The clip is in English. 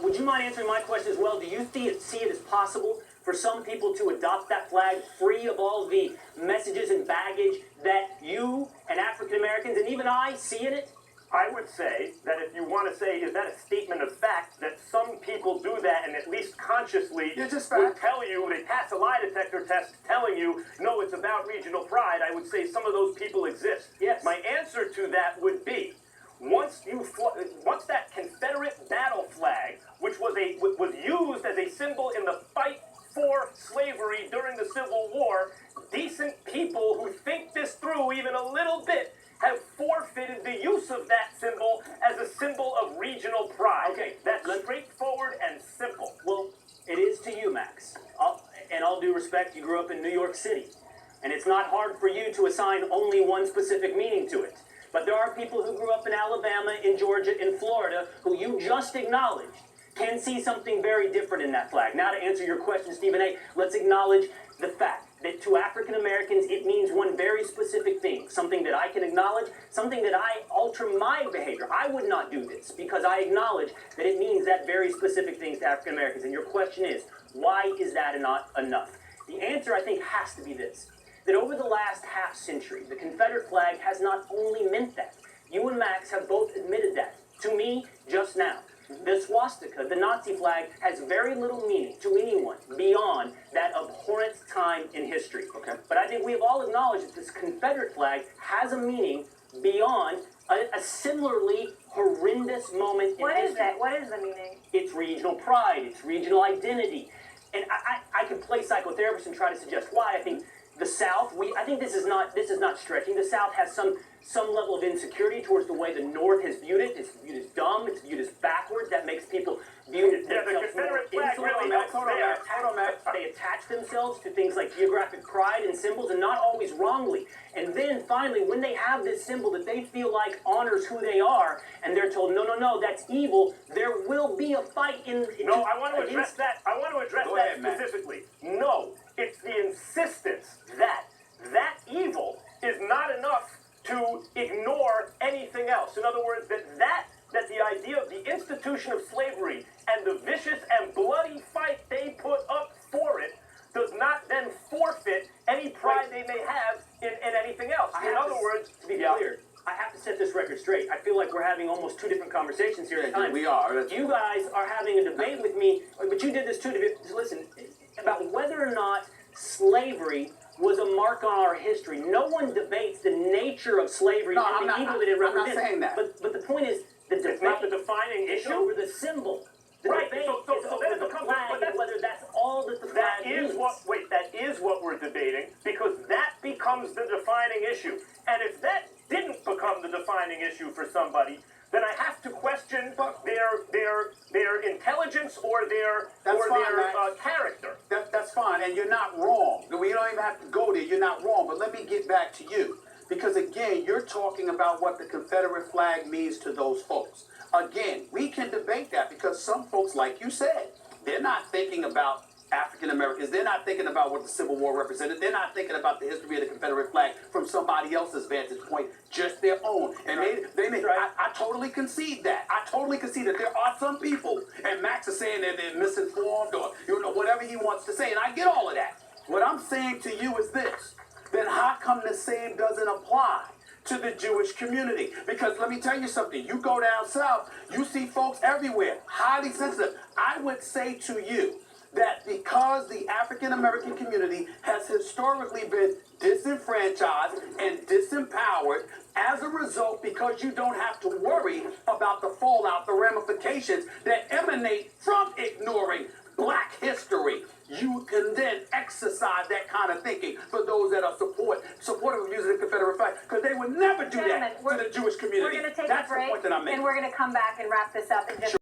Would you mind answering my question as well? Do you see it as possible for some people to adopt that flag free of all the messages and baggage that you and African Americans and even I see in it? I would say that if you want to say, is that a statement of fact, that some people do that and at least consciously would tell you, they pass a lie detector test telling you, no, it's about regional pride, I would say some of those people exist. Yes. My answer to that would be, once that Confederate battle flag, which was used as a symbol in the fight for slavery during the Civil War, decent people who think this through even a little bit have forfeited the use of that symbol as a symbol of regional pride. Okay, that's straightforward and simple. Well, it is to you, Max. In all due respect, you grew up in New York City, and it's not hard for you to assign only one specific meaning to it. But there are people who grew up in Alabama, in Georgia, in Florida, who you just acknowledged can see something very different in that flag. Now, to answer your question, Stephen A., let's acknowledge the fact that to African Americans, it means one very specific thing, something that I can acknowledge, something that I alter my behavior. I would not do this because I acknowledge that it means that very specific thing to African Americans. And your question is, why is that not enough? The answer, I think, has to be this, that over the last half century, the Confederate flag has not only meant that. You and Max have both admitted that to me just now. The swastika, the Nazi flag, has very little meaning to anyone beyond that abhorrent time in history. Okay. But I think we have all acknowledged that this Confederate flag has a meaning beyond a similarly horrendous moment in history. What is it? What is the meaning? It's regional pride. It's regional identity. And I could play psychotherapist and try to suggest why. I think the South, I think this is not stretching. The South has some level of insecurity towards the way the North has viewed it. It's viewed as dumb. It's viewed as backwards. That makes people view themselves more insular. They attach themselves to things like geographic pride and symbols, and not always wrongly. And then finally, when they have this symbol that they feel like honors who they are, and they're told, no, that's evil, there will be a fight No, I want to address that. I want to address that specifically. No, it's the insistence that evil is not enough to ignore anything else. In other words, that the idea of the institution of slavery and the vicious and bloody fight they put up for it does not then forfeit any pride they may have in anything else. In other words, to be clear, I have to set this record straight. I feel like we're having almost two different conversations here at times. We are. You guys are having a debate with me, but you did this too. Listen, about whether or not slavery was a mark on our history. No one debates the nature of slavery and the evil that it represents. I'm not saying that. But the point is, the debate it's not the defining is issue over the symbol. The right. debate So is then over it the becomes flag and whether that's all that the flag means. That is what we're debating, because that becomes the defining issue. And if that didn't become the defining issue for somebody, then I have to question their intelligence or their character. That's fine, and you're not wrong. We don't even have to go there. You're not wrong. But let me get back to you. Because, again, you're talking about what the Confederate flag means to those folks. Again, we can debate that because some folks, like you said, they're not thinking about African Americans. They're not thinking about what the Civil War represented. They're not thinking about the history of the Confederate flag from somebody else's vantage point, just their own. And I totally concede that. I totally concede that there are some people, and Max is saying that they're misinformed or whatever he wants to say, and I get all of that. What I'm saying to you is this. Then how come the same doesn't apply to the Jewish community? Because let me tell you something. You go down south, you see folks everywhere, highly sensitive. I would say to you that because the African American community has historically been disenfranchised and disempowered, as a result, because you don't have to worry about the fallout, the ramifications that emanate from ignoring Black history, you can then exercise that kind of thinking for those that are supportive of using the Confederate flag, because they would never do that to the Jewish community. We're going to take That's a break, the point that I'm making. and we're going to come back and wrap this up in just